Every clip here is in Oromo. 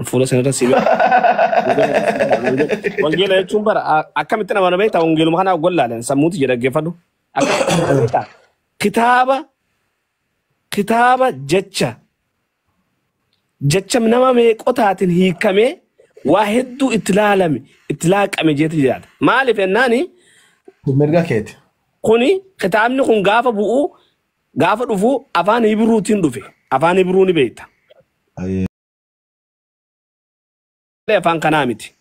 Fuula sana irra si wangeela jechuun bara akkamitti nama beektaa wangeeluma kana gollaaleen sammuuti jedha dhaggeeffadhu. Kitaaba jecha nama meeqotaatiin hiikamee waa hedduu itti laalame itti laaqame jeeti jedhata. Maaliif jennaani? Mirga keeti. Kuni kitaabni kun gaafa dhufu afaan Hibruutiin dhufe. Afaan Hibruu ni beekta. Afaan kanaa miti.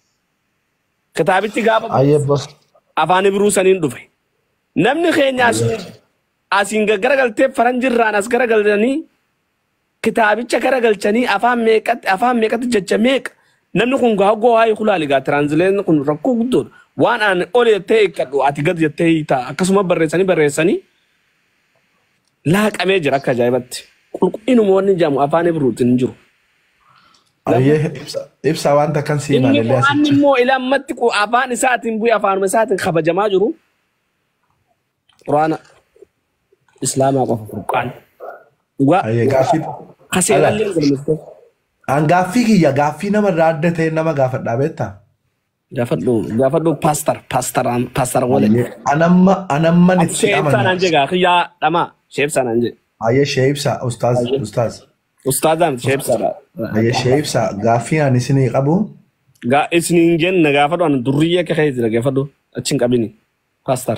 Kitaabitti gaafa afaan Hibruu saniin dhufe. Namni keenya asiin garagaltee faranjirraan as garagalanii kitaabicha garagalchanii afaan meeqatti jecha meeqa namni kun gaagoo waa'ee kulaali gaa tiraanzileen kun rakkoo guddoodha. Waan aan ol jettee eeggadhu ati gad jettee hiitaa akkasuma barreessanii laaqamee jira akka ajaa'ibatti. Qulqullinuma wanni jedhamu afaan Hibruutiin hin jiru. Ibsa wanta kan siimaan illee asitti. Inni immoo ilammatti afaan isaatiin bu'ee afaanuma isaatiin kabajamaa jiru. Quraana Islaamaa qofa Furqaan. Kaseelallee galmeessite. An gaaffii kiyya gaaffii nama irraa adda ta'e nama gaafadhaa beektaa? Gaafadhu paastar wale. Anamman itti Sheebsaan anje kiyyaa dhamaa sheebsaan anje. Sheebsa ustaaz. Ustaazaan sheebsaadha. Sheebsa gaaffii ani isinii qabu? Isiniin jenna gaafadhu an durriyyee akka keessa gaafadhu achiin qabini paastar.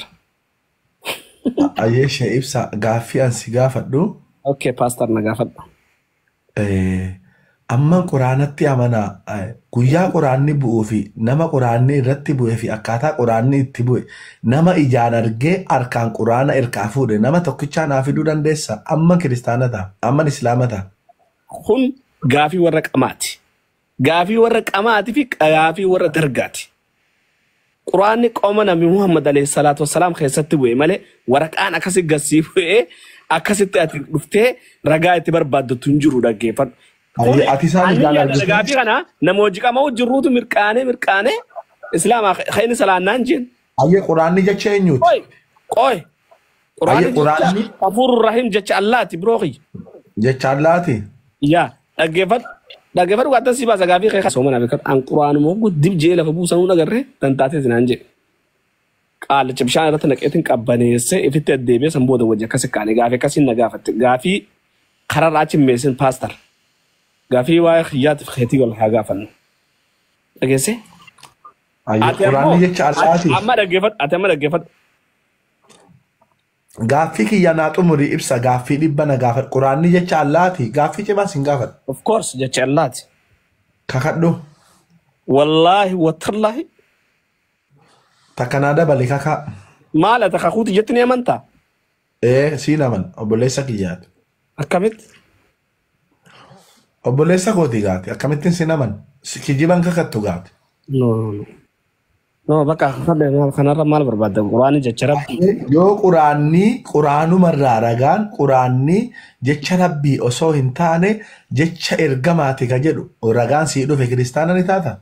Sheebsa gaaffii an si gaafadhu? Okay, paastar na gaafadhu. Amma quraanatti amanaa guyyaa quraanni bu'uu fi nama quraanni irratti bu'ee fi akkaataa quraanni itti bu'e nama ijaan argee harkaan quraana erkaa fuudhe nama tokkichaa naa fiduu dandeessa amma kiristaana ta'a amma islaama ta'a. Kun gaafii warra qamaati. Gaafii warra qamaati fi gaafii warra dargaati. Quraanni qooma nabi Muhammad alayhi salaatu wassalaam keessatti bu'e malee waraqaan akkasi gassii bu'ee akkasitti ati dhuftee ragaa itti barbaaddattu hin jiru dhaggeeffadhu. Ati isaan jaalladhu. Gaafii kana nama hojii qabamu jirruutu mirqaanee islaamaa khayni salaannaan jeen. Quraanni jecha eenyuuti? Qoy. Quraanni Afuurur Rahim jecha Allaati birooqi. Jecha Allaati? Yaa dhaggeeffadhu gaataan si baasa gaafii kee soomana beekatu an quraanuma guddib jee lafa buusanuu nagarree tantaatee sinaan jee. Qaalicha bishaan irratti naqeetiin qabbaneessee ifitti addeebee san booda wajji akkasi kaane gaafii akkasiin na gaafatte gaafii kararraa achi meessin paastar. Gaafii waa'ee xiyyaatiif keetii wal haa gaafannu. Dhageesse? Quraanni jecha Allaati. Amma dhaggeeffadhu. Gaaffii kiyya naa xumurii ibsa gaaffii dhibba na gaafadhu. Quraanni jecha Allaati. Gaaffii cimaa sin gaafadhu. Of course jecha Allaati. Kakadhu. Wallaahi watallaahi. Takkanaa dabali kakaa. Maala takakuuti jetti ni amantaa? Siin aman obboleessa kiyyaati. Akkamitti? Obboleessa kooti gaati akkamittiin sin aman kijiban kakattu gaati. No bakka kanarra maal barbaadda quraanni jecha rabbii. Yoo quraanumarraa ragaan quraanni jecha rabbii osoo hin taane jecha ergamaati ka jedhu ragaan sii dhufe kiristaana ni taata.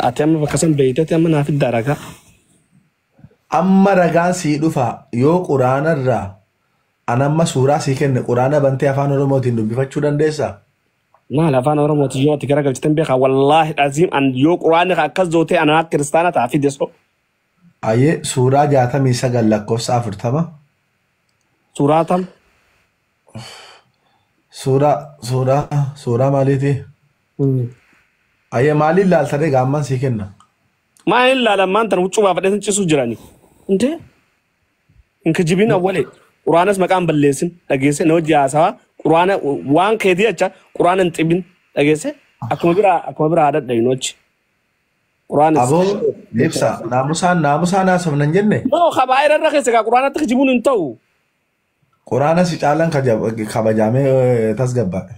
Ati amma bakka san beeytatti amma naaf iddaa ragaa. Amma ragaan sii dhufa yoo quraanarraa anamma suuraa sii kenne quraana bantee afaan oromootiin dubbifachuu dandeessaa? Maal afaan oromootiin yoo ati garagalchitan beekaa wallaahi dhaziim an yoo quraanni akkas zootee anaa kiristaana ta'a fideso. Suuraa 69 lakkoofsa 40. Suuraa tam? Suuraa maaliiti? Maaliin laaltanii gaamman sii kenna? Maaliin laalan maantan huccuu baafadhee san cisuu jirani? Intee? Inka jibiin awwalee. Quraanas maqaan balleessin dhageesse na hojii haasawaa quraana waan keetii jecha quraana hin xibin dhageesse akkuma biraa haadha hinochi. Aboo ibsa naamusaan haasofnan jenne. Noo kabaa irra keessa gaa quraanatti kijibuun hin ta'u. Quraana si caalan kabajamee tasgabbaa'e.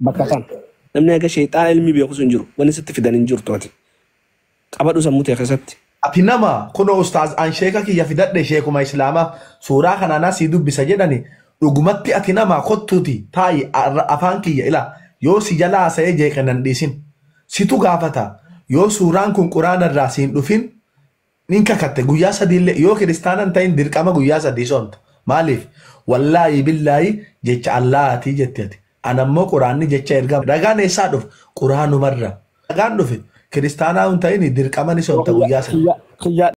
Bakka kan namni aga sheexaana ilmi beeku sun jiru wanni sitti fidan hin jirtu ati. Qabadhu sammuu ta'e keessatti. Ati nama kuno ustaaz an sheeka kiyya fidadhe sheekuma islaamaa suuraa kanaan asii dubbisa jedhani dhugumatti ati nama kottuuti taayi afaan kiyya ila yoo si jalaa haasa'ee jeeqan dhiisin situ gaafata yoo suuraan kun quraana irraa siin dhufin nin kakatte guyyaa sadiillee yoo kiristaanan ta'in dirqama guyyaa sadii soomta maaliif wallaahi billaahi jecha Allaahati jetteti. Anammoo quraanni jecha ergama. Ragaan eessaa dhufe? Quraanumarra. Ragaan dhufe kiristaanaa hin ta'in dirqama ni soomta guyyaa sana.